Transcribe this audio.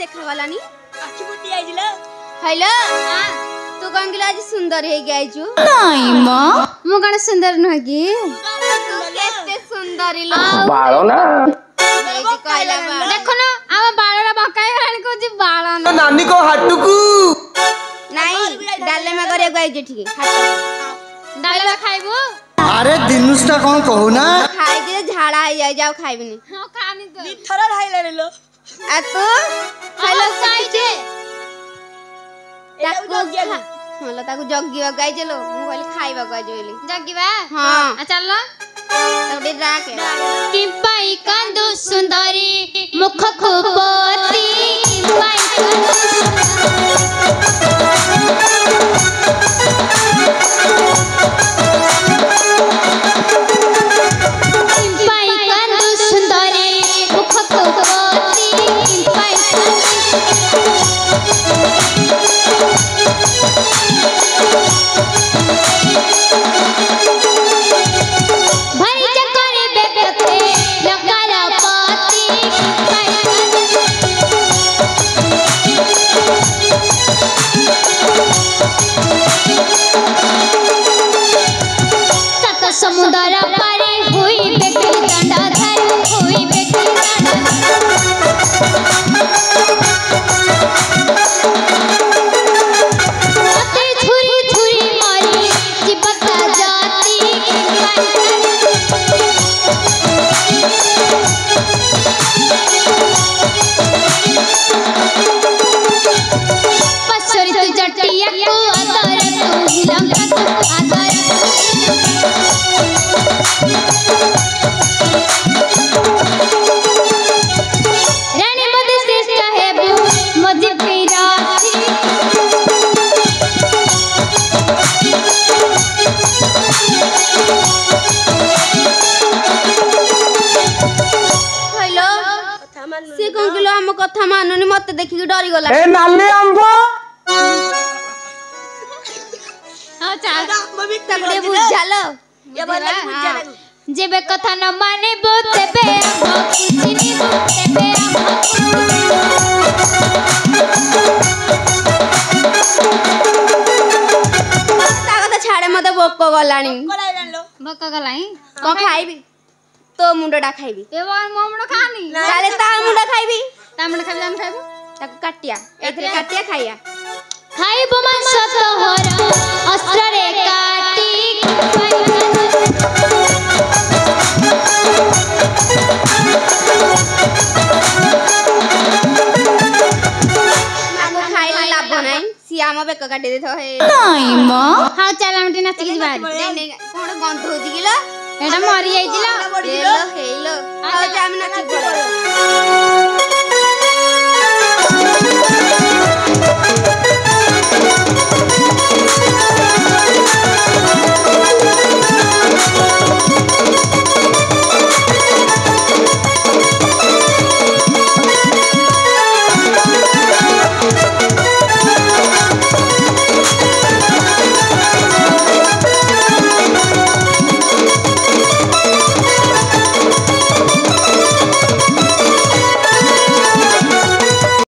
देखा गलानी आखि बुटी आइजिला हेलो तू कौन गिला आज सुंदर हे गाइजु नहीं मां मु कण सुंदर न की केते सुंदर लो बाळो ना देखो ना आम बाळरा बकाय गलानी को जी बाळ ना नानी को हट्टुकू नहीं डाले में करे गाइजु ठीक डाले में खाइबो अरे दिनुसटा कौन कहू ना खाइ दे झाड़ा आ जाए जाओ खाइबनी हां खानी तो थरा खाइला रे लो आ तू हेलो खाइ दे ताको ताको जगिवा गाई चलो मु कहली खाइबा गाई जोली जगिवा हां आ चल तबडे राके कि पाई कांदो सुंदरी मुख खुपती पाई कांदो सुंदरी मुख खुपती पाई भरी चकरे बेकते लकारा पाती सत समुद्र पारे हुई बेटी डंडा धर हुई बेटी अते छुरी छुरी मारी चिपता जाती पसरी तू जटिया को आदर तू लंका को आदर रानी मधु श्रेष्ठ है वो मुझे पिराती हेलो से कौन किलो हम कथा मानुनी मत देखि के डरी गला ए नाली आंबो हां चा मम्मी तबडे बुझालो ये बोला बुझा जेबे कथा न माने बो तेबे हम कुचिनी बो तेबे ताकत छाड़े मते भोक गलानी कोलाइलान लो भोक गलाई को खाइबी तो मुंडा खाइबी ए बार मो मुंडा खानी ताले ता मुंडा खाइबी जान खाइबो ताको काटिया एथरे काटिया खाइया खाइबो मांस तोहरा अस्त्र रे काटी खाइला लाभ नाही सियामा बेक काटी देथो हे नाही म हां चला मटी नाचि के बाहर नहीं कोन गंध होजी गेला एटा मरि जाइतिला हेलो हेलो हां जा हम नाचि